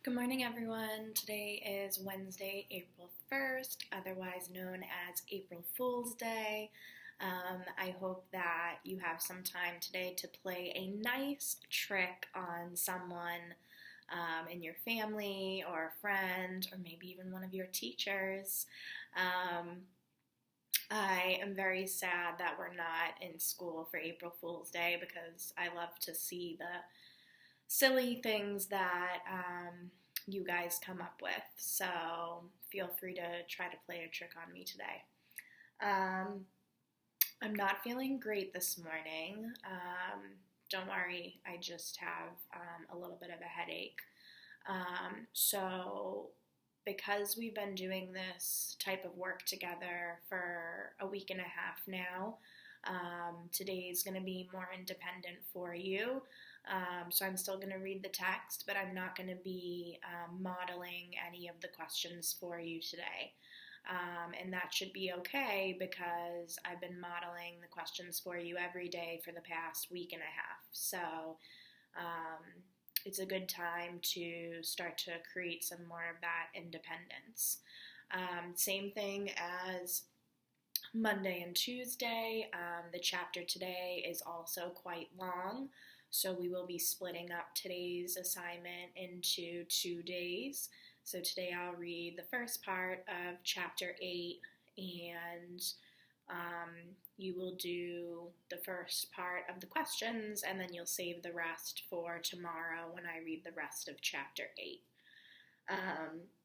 Good morning, everyone. Today is Wednesday, April 1st, otherwise known as April Fool's Day. I hope that you have some time today to play a nice trick on someone in your family or a friend or maybe even one of your teachers. I am very sad that we're not in school for April Fool's Day because I love to see the silly things that you guys come up with. So feel free to try to play a trick on me today. I'm not feeling great this morning. Don't worry, I just have a little bit of a headache. So because we've been doing this type of work together for a week and a half now, today is going to be more independent for you. So I'm still going to read the text, but I'm not going to be modeling any of the questions for you today. And that should be okay because I've been modeling the questions for you every day for the past week and a half. So it's a good time to start to create some more of that independence. Same thing as Monday and Tuesday. The chapter today is also quite long. So we will be splitting up today's assignment into 2 days. So today I'll read the first part of chapter 8 and you will do the first part of the questions and then you'll save the rest for tomorrow when I read the rest of chapter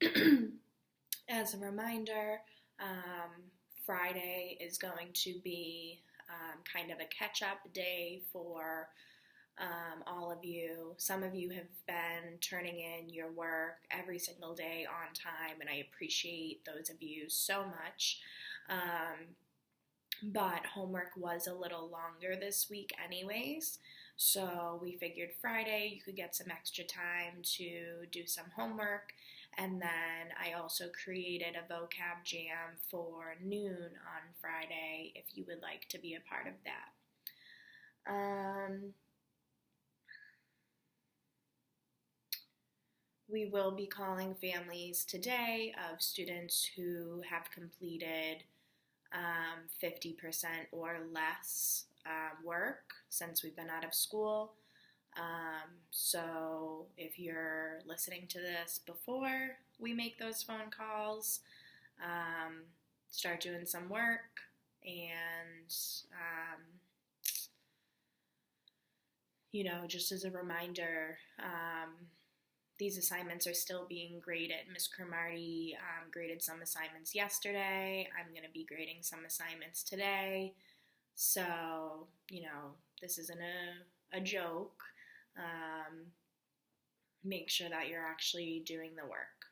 8. As a reminder, Friday is going to be kind of a catch-up day for all of you. Some of you have been turning in your work every single day on time, and I appreciate those of you so much. But homework was a little longer this week anyways, so we figured Friday you could get some extra time to do some homework, and then I also created a vocab jam for noon on Friday if you would like to be a part of that. We will be calling families today of students who have completed 50% or less work since we've been out of school. So if you're listening to this before we make those phone calls, start doing some work and just as a reminder, these assignments are still being graded. Ms. Cromartie graded some assignments yesterday. I'm going to be grading some assignments today. So, this isn't a joke. Make sure that you're actually doing the work.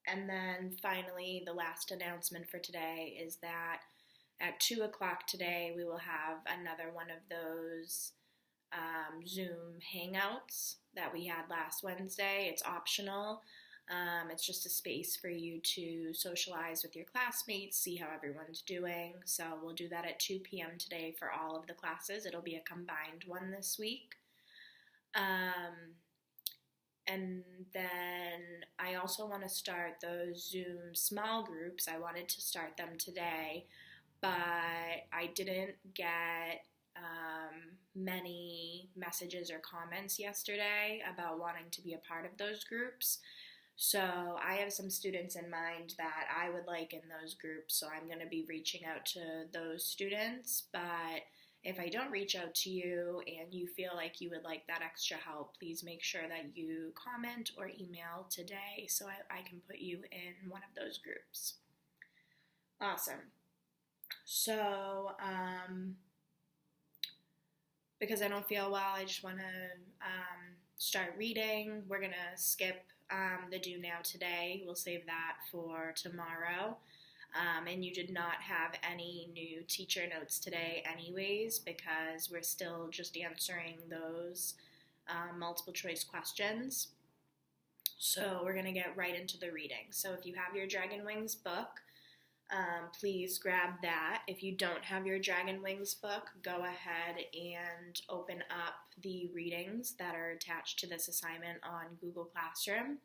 And then finally, the last announcement for today is that at 2 o'clock today, we will have another one of those Zoom Hangouts that we had last Wednesday. It's optional. It's just a space for you to socialize with your classmates, see how everyone's doing. So we'll do that at 2 p.m. today for all of the classes. It'll be a combined one this week. And then I also want to start those Zoom small groups. I wanted to start them today, but I didn't get many messages or comments yesterday about wanting to be a part of those groups. So I have some students in mind that I would like in those groups, so I'm going to be reaching out to those students. But if I don't reach out to you and you feel like you would like that extra help, please make sure that you comment or email today so I can put you in one of those groups. Awesome. So, because I don't feel well, I just want to start reading. We're going to skip the do now today. We'll save that for tomorrow. And you did not have any new teacher notes today anyways because we're still just answering those multiple choice questions. So we're going to get right into the reading. So if you have your Dragon Wings book, Please grab that. If you don't have your Dragon Wings book, go ahead and open up the readings that are attached to this assignment on Google Classroom.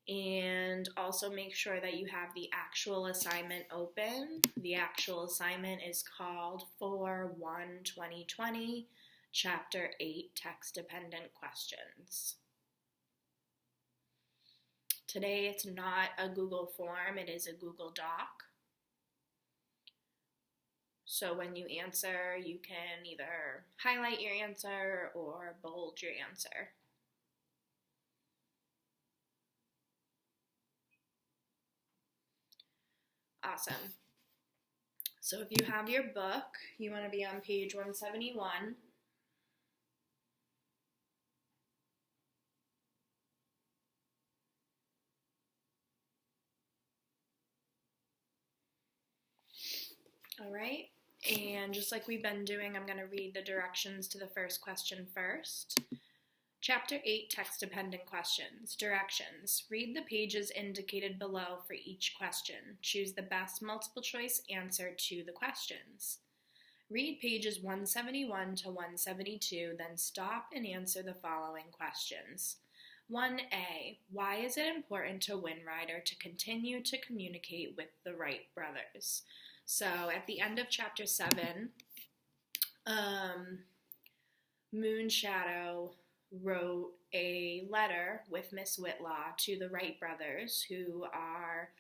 And also make sure that you have the actual assignment open. The actual assignment is called 4/1/2020, Chapter 8, Text-Dependent Questions. Today it's not a Google form, it is a Google Doc. So when you answer, you can either highlight your answer or bold your answer. Awesome. So if you have your book, you want to be on page 171. All right, and just like we've been doing, I'm going to read the directions to the first question first. Chapter 8, Text-Dependent Questions. Directions. Read the pages indicated below for each question. Choose the best multiple-choice answer to the questions. Read pages 171 to 172, then stop and answer the following questions. 1A. Why is it important to Wright to continue to communicate with the Wright brothers? So at the end of Chapter 7, Moonshadow wrote a letter with Miss Whitlock to the Wright brothers, who are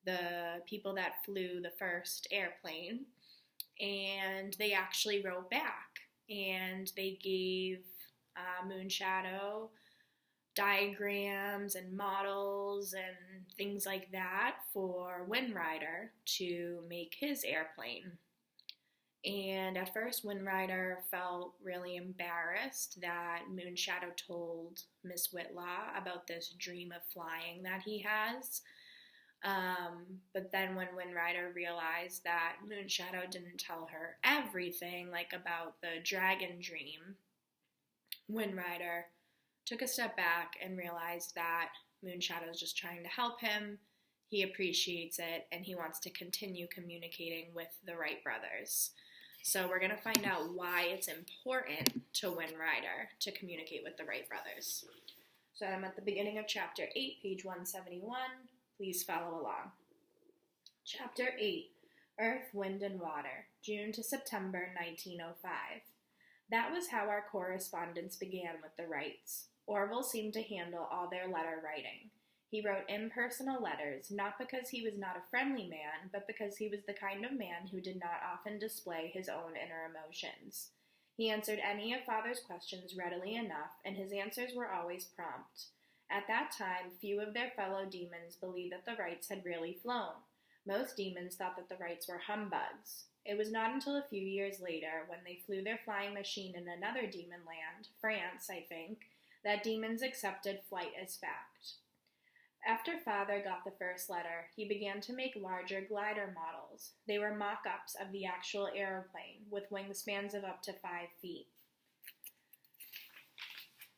the people that flew the first airplane, and they actually wrote back, and they gave Moonshadow diagrams and models and things like that for Wright to make his airplane. And at first, Wright felt really embarrassed that Moonshadow told Miss Whitlock about this dream of flying that he has. But then when Wright realized that Moonshadow didn't tell her everything, like about the dragon dream, Wright took a step back and realized that Moonshadow's just trying to help him. He appreciates it, and he wants to continue communicating with the Wright brothers. So we're going to find out why it's important to Wright to communicate with the Wright brothers. So I'm at the beginning of Chapter 8, page 171. Please follow along. Chapter 8, Earth, Wind, and Water, June to September 1905. That was how our correspondence began with the Wrights. Orville seemed to handle all their letter writing. He wrote impersonal letters, not because he was not a friendly man, but because he was the kind of man who did not often display his own inner emotions. He answered any of Father's questions readily enough, and his answers were always prompt. At that time, few of their fellow demons believed that the Wrights had really flown. Most demons thought that the Wrights were humbugs. It was not until a few years later, when they flew their flying machine in another demon land, France, I think, that demons accepted flight as fact. After Father got the first letter, he began to make larger glider models. They were mock-ups of the actual aeroplane, with wingspans of up to 5 feet.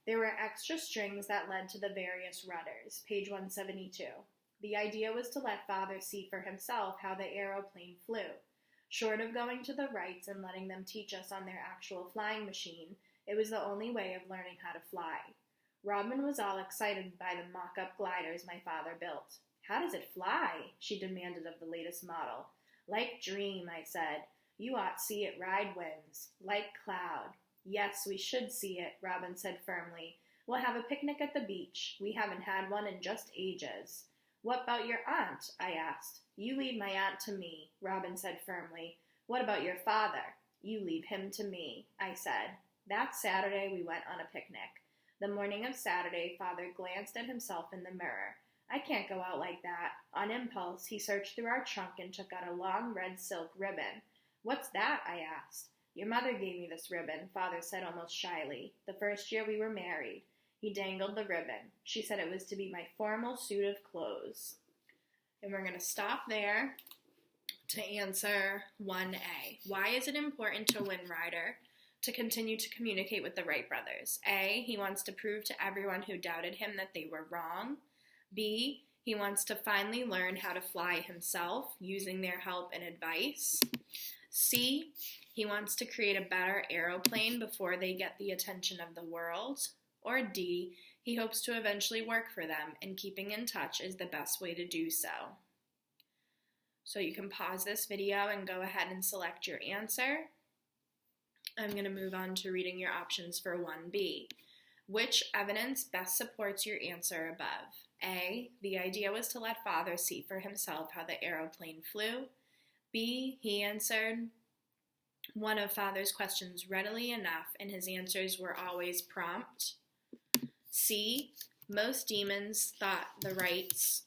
There were extra strings that led to the various rudders, page 172. The idea was to let Father see for himself how the aeroplane flew. Short of going to the Wrights and letting them teach us on their actual flying machine, it was the only way of learning how to fly. Robyn was all excited by the mock-up gliders my father built. "How does it fly?" she demanded of the latest model. "Like Dream," I said. "You ought to see it ride winds. Like Cloud." "Yes, we should see it," Robyn said firmly. "We'll have a picnic at the beach. We haven't had one in just ages." "What about your aunt?" I asked. "You leave my aunt to me," Robyn said firmly. "What about your father?" "You leave him to me," I said. That Saturday we went on a picnic. The morning of Saturday, Father glanced at himself in the mirror. "I can't go out like that." On impulse, he searched through our trunk and took out a long red silk ribbon. "What's that?" I asked. "Your mother gave me this ribbon," Father said almost shyly, "the first year we were married." He dangled the ribbon. "She said it was to be my formal suit of clothes." And we're going to stop there to answer 1A. Why is it important to Wright to continue to communicate with the Wright brothers? A, he wants to prove to everyone who doubted him that they were wrong. B, He wants to finally learn how to fly himself using their help and advice. C, he wants to create a better aeroplane before they get the attention of the world. Or D, he hopes to eventually work for them, and keeping in touch is the best way to do so. So you can pause this video and go ahead and select your answer. I'm going to move on to reading your options for 1B. Which evidence best supports your answer above? A, the idea was to let father see for himself how the aeroplane flew. B, he answered one of father's questions readily enough and his answers were always prompt. C, most demons thought the Wrights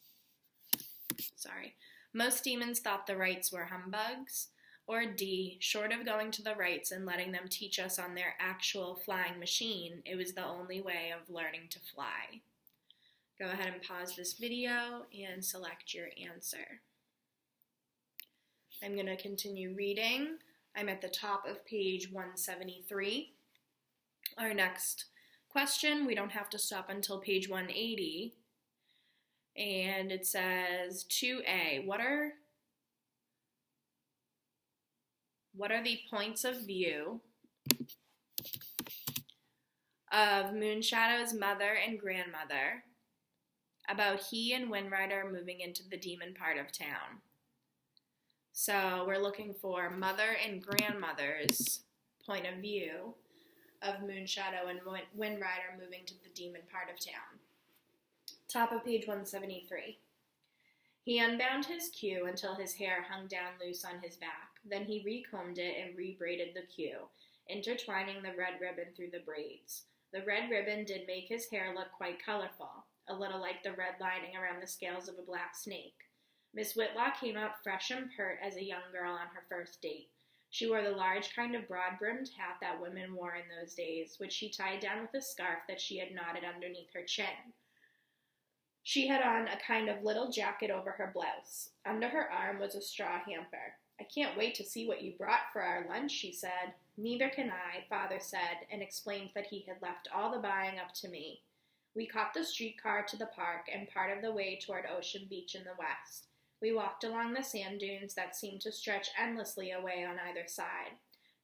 were humbugs. Or D, short of going to the Wrights and letting them teach us on their actual flying machine, it was the only way of learning to fly. Go ahead and pause this video and select your answer. I'm going to continue reading. I'm at the top of page 173. Our next question, we don't have to stop until page 180. And it says 2A, what are the points of view of Moonshadow's mother and grandmother about he and Windrider moving into the demon part of town? So we're looking for mother and grandmother's point of view of Moonshadow and Windrider moving to the demon part of town. Top of page 173. He unbound his queue until his hair hung down loose on his back. Then he recombed it and rebraided the queue, intertwining the red ribbon through the braids. The red ribbon did make his hair look quite colorful, a little like the red lining around the scales of a black snake. Miss Whitlock came out fresh and pert as a young girl on her first date. She wore the large kind of broad-brimmed hat that women wore in those days, which she tied down with a scarf that she had knotted underneath her chin. She had on a kind of little jacket over her blouse. Under her arm was a straw hamper. I can't wait to see what you brought for our lunch, she said. Neither can I, Father said, and explained that he had left all the buying up to me. We caught the streetcar to the park and part of the way toward Ocean Beach in the west. We walked along the sand dunes that seemed to stretch endlessly away on either side.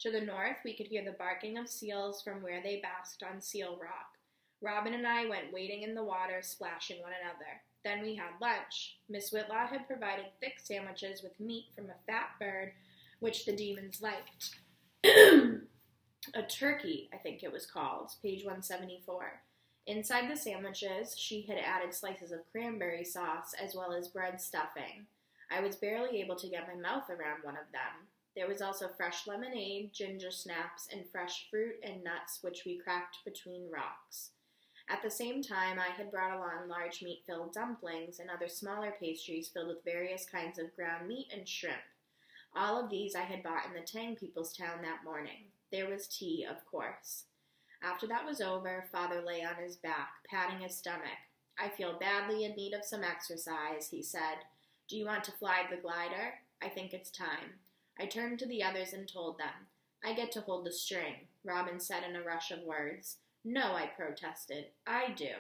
To the north, we could hear the barking of seals from where they basked on Seal Rock. Robyn and I went wading in the water, splashing one another. Then we had lunch. Miss Whitlock had provided thick sandwiches with meat from a fat bird, which the demons liked. A turkey, I think it was called, page 174. Inside the sandwiches, she had added slices of cranberry sauce as well as bread stuffing. I was barely able to get my mouth around one of them. There was also fresh lemonade, ginger snaps, and fresh fruit and nuts, which we cracked between rocks. At the same time, I had brought along large meat-filled dumplings and other smaller pastries filled with various kinds of ground meat and shrimp. All of these I had bought in the Tang People's Town that morning. There was tea, of course. After that was over, Father lay on his back, patting his stomach. I feel badly in need of some exercise, he said. Do you want to fly the glider? I think it's time. I turned to the others and told them. I get to hold the string, Robyn said in a rush of words. No, I protested. I do.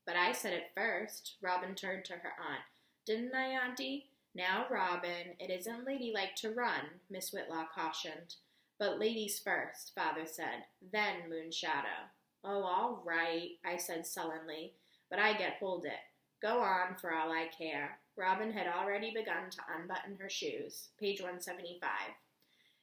But I said it first. Robyn turned to her aunt. Didn't I, Auntie? Now, Robyn, it isn't ladylike to run, Miss Whitlock cautioned. But ladies first, Father said. Then Moonshadow. Oh, all right, I said sullenly. But I get hold it. Go on, for all I care. Robyn had already begun to unbutton her shoes. Page 175.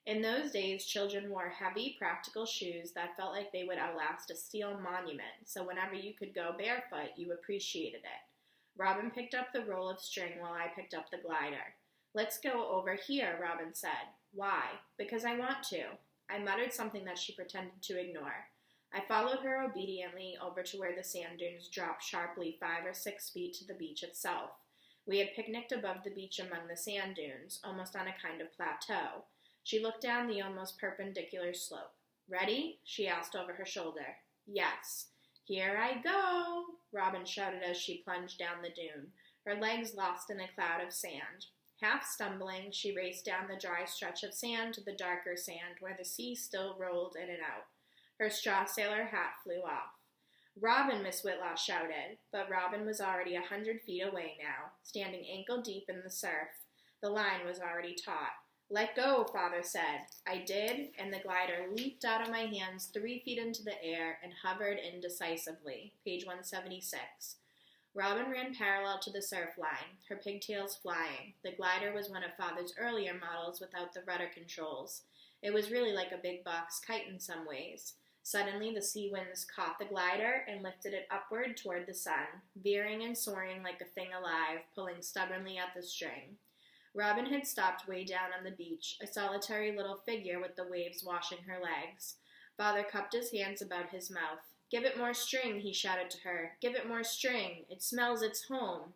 In those days, children wore heavy, practical shoes that felt like they would outlast a steel monument, so whenever you could go barefoot, you appreciated it. Robyn picked up the roll of string while I picked up the glider. Let's go over here, Robyn said. Why? Because I want to. I muttered something that she pretended to ignore. I followed her obediently over to where the sand dunes dropped sharply 5 or 6 feet to the beach itself. We had picnicked above the beach among the sand dunes, almost on a kind of plateau. She looked down the almost perpendicular slope. Ready? She asked over her shoulder. Yes. Here I go, Robyn shouted as she plunged down the dune, her legs lost in a cloud of sand. Half stumbling, she raced down the dry stretch of sand to the darker sand where the sea still rolled in and out. Her straw sailor hat flew off. "Robyn," Miss Whitlock shouted, but Robyn was already 100 feet away now, standing ankle-deep in the surf. The line was already taut. "Let go," Father said. I did, and the glider leaped out of my hands 3 feet into the air and hovered indecisively. Page 176. Robyn ran parallel to the surf line, her pigtails flying. The glider was one of Father's earlier models without the rudder controls. It was really like a big box kite in some ways. Suddenly, the sea winds caught the glider and lifted it upward toward the sun, veering and soaring like a thing alive, pulling stubbornly at the string. Robyn had stopped way down on the beach, a solitary little figure with the waves washing her legs. Father cupped his hands about his mouth. "Give it more string," he shouted to her. "Give it more string. It smells its home."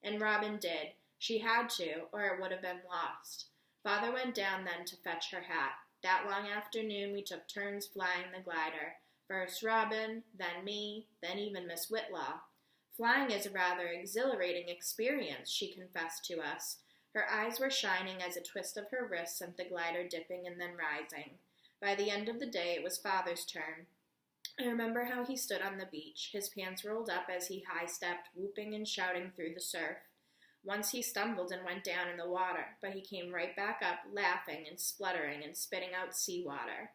And Robyn did. She had to, or it would have been lost. Father went down then to fetch her hat. That long afternoon we took turns flying the glider. First Robyn, then me, then even Miss Whitlock. "Flying is a rather exhilarating experience," she confessed to us. Her eyes were shining as a twist of her wrist sent the glider dipping and then rising. By the end of the day it was Father's turn. I remember how he stood on the beach, his pants rolled up as he high-stepped, whooping and shouting through the surf. Once he stumbled and went down in the water, but he came right back up, laughing and spluttering and spitting out seawater.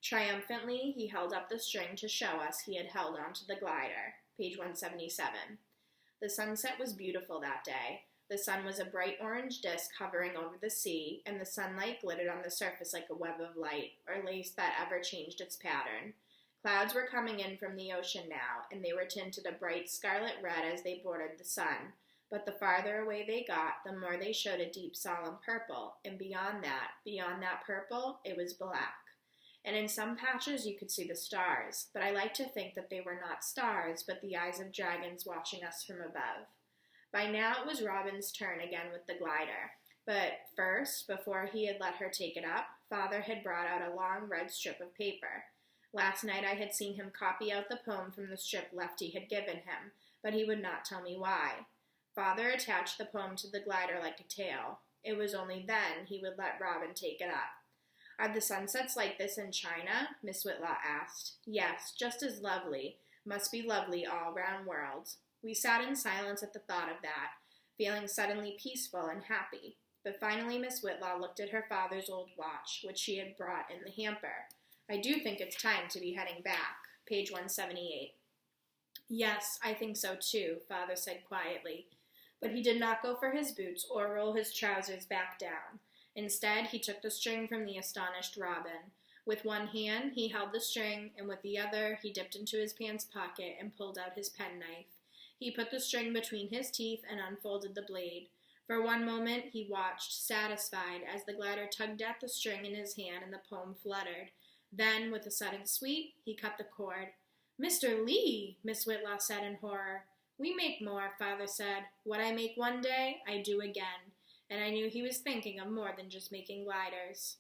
Triumphantly, he held up the string to show us he had held onto the glider. Page 177. The sunset was beautiful that day. The sun was a bright orange disk hovering over the sea, and the sunlight glittered on the surface like a web of light, or lace that ever changed its pattern. Clouds were coming in from the ocean now, and they were tinted a bright scarlet red as they bordered the sun. But the farther away they got, the more they showed a deep solemn purple, and beyond that purple, it was black. And in some patches you could see the stars, but I like to think that they were not stars, but the eyes of dragons watching us from above. By now it was Robyn's turn again with the glider. But first, before he had let her take it up, Father had brought out a long red strip of paper. Last night I had seen him copy out the poem from the strip Lefty had given him, but he would not tell me why. Father attached the poem to the glider like a tail. It was only then he would let Robyn take it up. "Are the sunsets like this in China?" Miss Whitlock asked. "Yes, just as lovely. Must be lovely all round world." We sat in silence at the thought of that, feeling suddenly peaceful and happy. But finally Miss Whitlock looked at her father's old watch, which she had brought in the hamper. "I do think it's time to be heading back." Page 178. "Yes, I think so too," Father said quietly. But he did not go for his boots or roll his trousers back down. Instead, he took the string from the astonished Robyn. With one hand, he held the string, and with the other, he dipped into his pants pocket and pulled out his penknife. He put the string between his teeth and unfolded the blade. For one moment, he watched, satisfied, as the glider tugged at the string in his hand and the poem fluttered. Then, with a sudden sweep, he cut the cord. "Mr. Lee!" Miss Whitlock said in horror. "We make more," Father said. "What I make one day, I do again." And I knew he was thinking of more than just making gliders.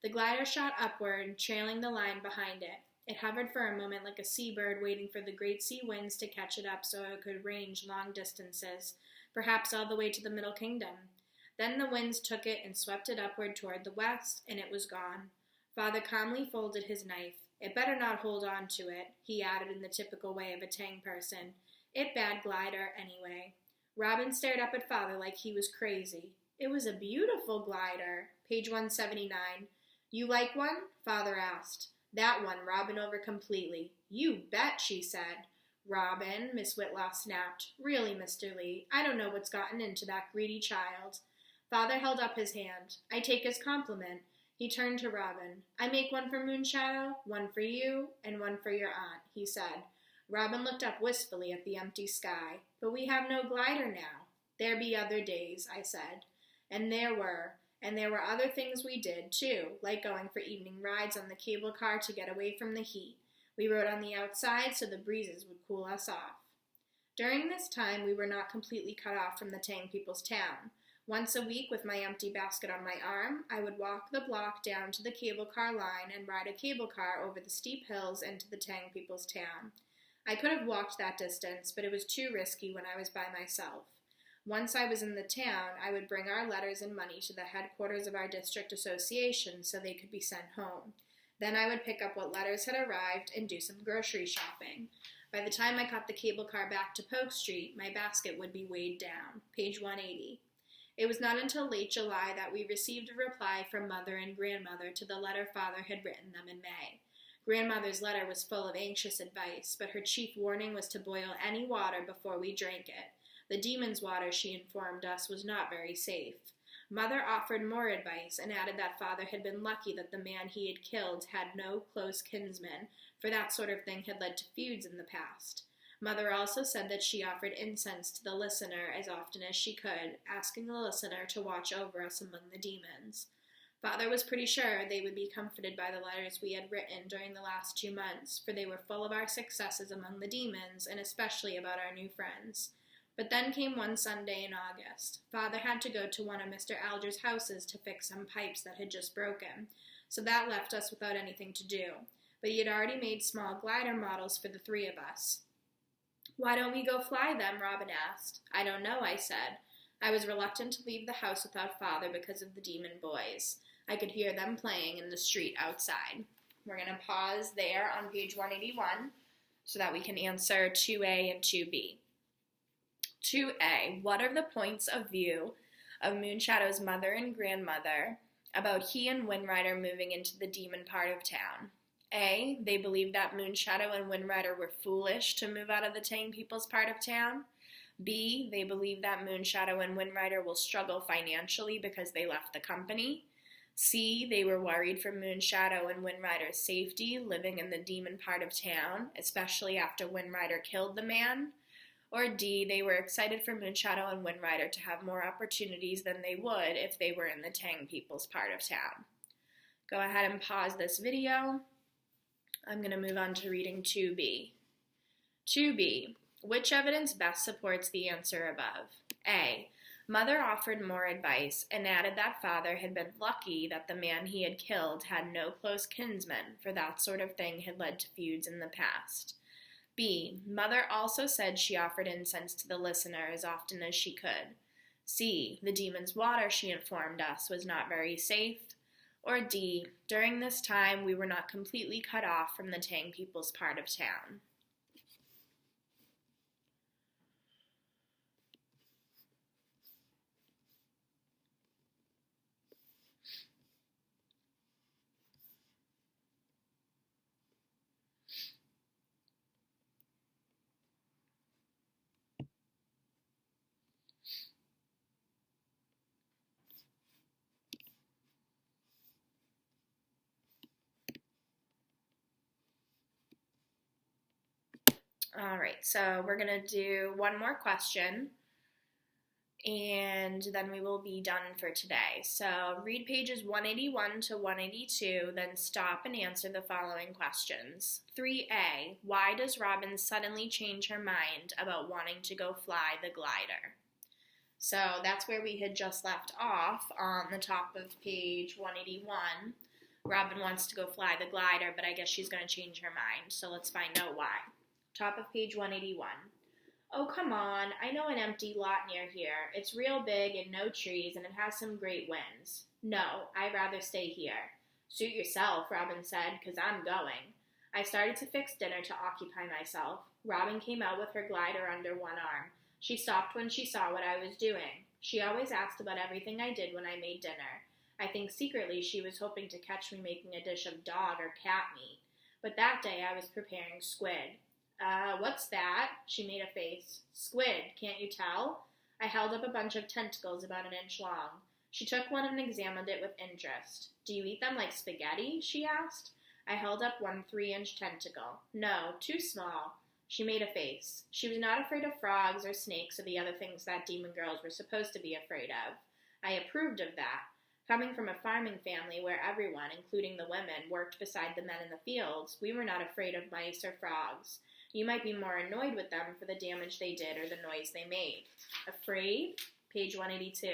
The glider shot upward, trailing the line behind it. It hovered for a moment like a seabird waiting for the great sea winds to catch it up so it could range long distances, perhaps all the way to the Middle Kingdom. Then the winds took it and swept it upward toward the west, and it was gone. Father calmly folded his knife. "It better not hold on to it," he added in the typical way of a Tang person. "It bad glider, anyway." Robyn stared up at Father like he was crazy. It was a beautiful glider. Page 179. "You like one?" Father asked. That won Robyn over completely. "You bet," she said. "Robyn," Miss Whitlock snapped. "Really, Mr. Lee, I don't know what's gotten into that greedy child." Father held up his hand. "I take his compliment." He turned to Robyn. "I make one for Moonshadow, one for you, and one for your aunt," he said. Robyn looked up wistfully at the empty sky. "But we have no glider now." "There be other days," I said. And there were other things we did, too, like going for evening rides on the cable car to get away from the heat. We rode on the outside so the breezes would cool us off. During this time, we were not completely cut off from the Tang people's town. Once a week, with my empty basket on my arm, I would walk the block down to the cable car line and ride a cable car over the steep hills into the Tang people's town. I could have walked that distance, but it was too risky when I was by myself. Once I was in the town, I would bring our letters and money to the headquarters of our district association so they could be sent home. Then I would pick up what letters had arrived and do some grocery shopping. By the time I caught the cable car back to Polk Street, my basket would be weighed down. Page 180. It was not until late July that we received a reply from Mother and Grandmother to the letter Father had written them in May. Grandmother's letter was full of anxious advice, but her chief warning was to boil any water before we drank it. The demon's water, she informed us, was not very safe. Mother offered more advice and added that Father had been lucky that the man he had killed had no close kinsmen, for that sort of thing had led to feuds in the past. Mother also said that she offered incense to the listener as often as she could, asking the listener to watch over us among the demons. Father was pretty sure they would be comforted by the letters we had written during the last 2 months, for they were full of our successes among the demons, and especially about our new friends. But then came one Sunday in August. Father had to go to one of Mr. Alger's houses to fix some pipes that had just broken, so that left us without anything to do. But he had already made small glider models for the 3 of us. "Why don't we go fly them?" Robyn asked. "I don't know," I said. I was reluctant to leave the house without Father because of the demon boys. I could hear them playing in the street outside. We're going to pause there on page 181 so that we can answer 2A and 2B. 2A, what are the points of view of Moonshadow's mother and grandmother about he and Windrider moving into the demon part of town? A, they believe that Moonshadow and Windrider were foolish to move out of the Tang people's part of town. B, they believe that Moonshadow and Windrider will struggle financially because they left the company. C, they were worried for Moonshadow and Windrider's safety living in the demon part of town, especially after Windrider killed the man. Or D, they were excited for Moonshadow and Windrider to have more opportunities than they would if they were in the Tang people's part of town. Go ahead and pause this video. I'm going to move on to reading 2B. 2B, which evidence best supports the answer above? A, Mother offered more advice and added that Father had been lucky that the man he had killed had no close kinsmen, for that sort of thing had led to feuds in the past. B, Mother also said she offered incense to the listener as often as she could. C, the demon's water, she informed us, was not very safe. Or D, during this time we were not completely cut off from the Tang people's part of town. All right, so we're going to do one more question, and then we will be done for today. So read pages 181 to 182, then stop and answer the following questions. 3A, why does Robyn suddenly change her mind about wanting to go fly the glider? So that's where we had just left off on the top of page 181. Robyn wants to go fly the glider, but I guess she's going to change her mind, so let's find out why. Top of page 181. Oh, come on. I know an empty lot near here. It's real big and no trees, and it has some great winds. No, I'd rather stay here. Suit yourself, Robyn said, 'cause I'm going. I started to fix dinner to occupy myself. Robyn came out with her glider under one arm. She stopped when she saw what I was doing. She always asked about everything I did when I made dinner. I think secretly she was hoping to catch me making a dish of dog or cat meat. But that day I was preparing squid. What's that? She made a face. Squid, can't you tell? I held up a bunch of tentacles about 1 inch long. She took one and examined it with interest. Do you eat them like spaghetti? She asked. I held up one 3-inch tentacle. No, too small. She made a face. She was not afraid of frogs or snakes or the other things that demon girls were supposed to be afraid of. I approved of that. Coming from a farming family where everyone, including the women, worked beside the men in the fields, we were not afraid of mice or frogs. You might be more annoyed with them for the damage they did or the noise they made. Afraid? Page 182.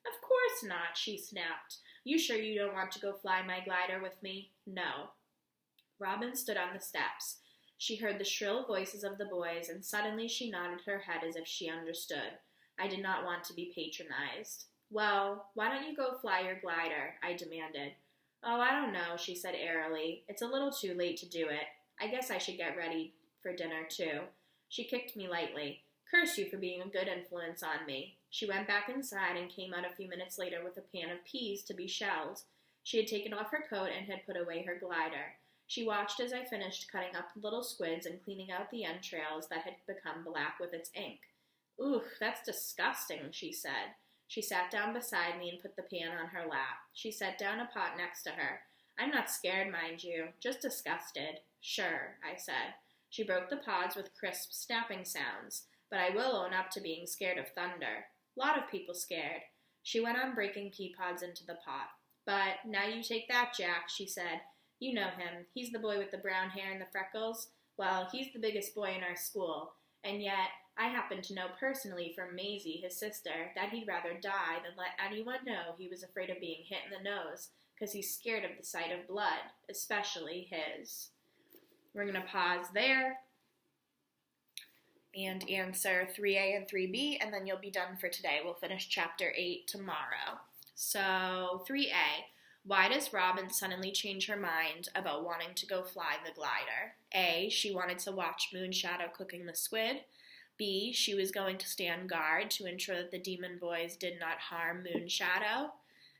Of course not, she snapped. You sure you don't want to go fly my glider with me? No. Robyn stood on the steps. She heard the shrill voices of the boys, and suddenly she nodded her head as if she understood. I did not want to be patronized. Well, why don't you go fly your glider? I demanded. Oh, I don't know, she said airily. It's a little too late to do it. I guess I should get ready for dinner, too. She kicked me lightly. Curse you for being a good influence on me. She went back inside and came out a few minutes later with a pan of peas to be shelled. She had taken off her coat and had put away her glider. She watched as I finished cutting up the little squids and cleaning out the entrails that had become black with its ink. Ooh, that's disgusting, she said. She sat down beside me and put the pan on her lap. She set down a pot next to her. I'm not scared, mind you, just disgusted. Sure, I said. She broke the pods with crisp snapping sounds, but I will own up to being scared of thunder. Lot of people scared. She went on breaking pea pods into the pot. But now you take that, Jack, she said. You know him. He's the boy with the brown hair and the freckles. Well, he's the biggest boy in our school. And yet, I happen to know personally from Maisie, his sister, that he'd rather die than let anyone know he was afraid of being hit in the nose, because he's scared of the sight of blood, especially his. We're going to pause there and answer 3A and 3B, and then you'll be done for today. We'll finish Chapter 8 tomorrow. So, 3A, why does Robyn suddenly change her mind about wanting to go fly the glider? A, she wanted to watch Moonshadow cooking the squid. B, she was going to stand guard to ensure that the demon boys did not harm Moonshadow.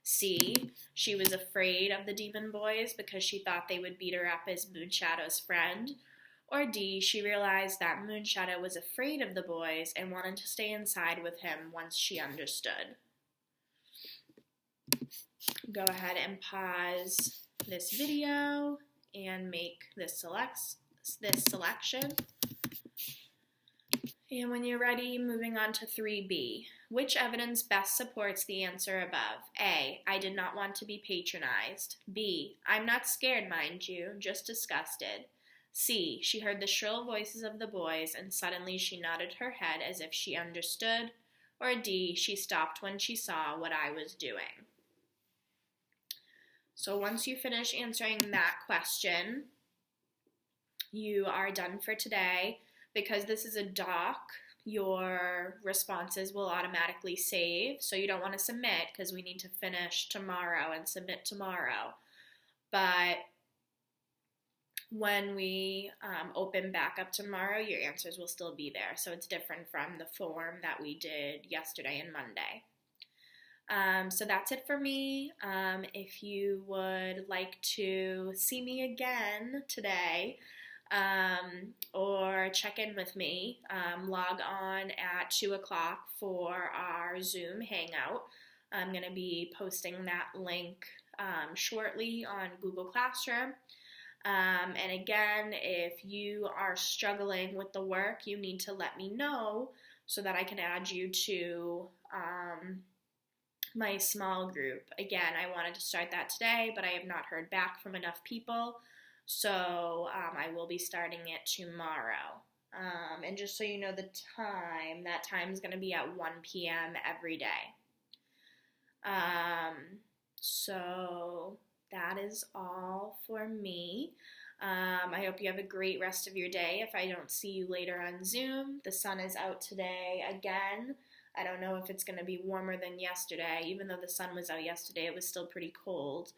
C, she was afraid of the demon boys because she thought they would beat her up as Moonshadow's friend. Or D, she realized that Moonshadow was afraid of the boys and wanted to stay inside with him once she understood. Go ahead and pause this video and make this selection. And when you're ready, moving on to 3B. Which evidence best supports the answer above? A, I did not want to be patronized. B, I'm not scared, mind you, just disgusted. C, she heard the shrill voices of the boys and suddenly she nodded her head as if she understood. Or D, she stopped when she saw what I was doing. So once you finish answering that question, you are done for today. Because this is a doc, your responses will automatically save, so you don't want to submit because we need to finish tomorrow and submit tomorrow. But when we open back up tomorrow, your answers will still be there, so it's different from the form that we did yesterday and Monday. So that's it for me. If you would like to see me again today, or check in with me, log on at 2 o'clock for our Zoom hangout. I'm going to be posting that link shortly on Google Classroom. And again, if you are struggling with the work, you need to let me know so that I can add you to my small group. Again, I wanted to start that today, but I have not heard back from enough people. So I will be starting it tomorrow. And just so you know the time, that time is going to be at 1 p.m. every day. So that is all for me. I hope you have a great rest of your day. If I don't see you later on Zoom, the sun is out today again. I don't know if it's going to be warmer than yesterday. Even though the sun was out yesterday, it was still pretty cold.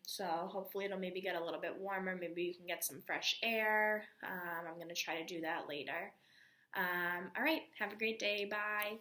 So hopefully it'll maybe get a little bit warmer. Maybe you can get some fresh air. I'm going to try to do that later. All right. Have a great day. Bye.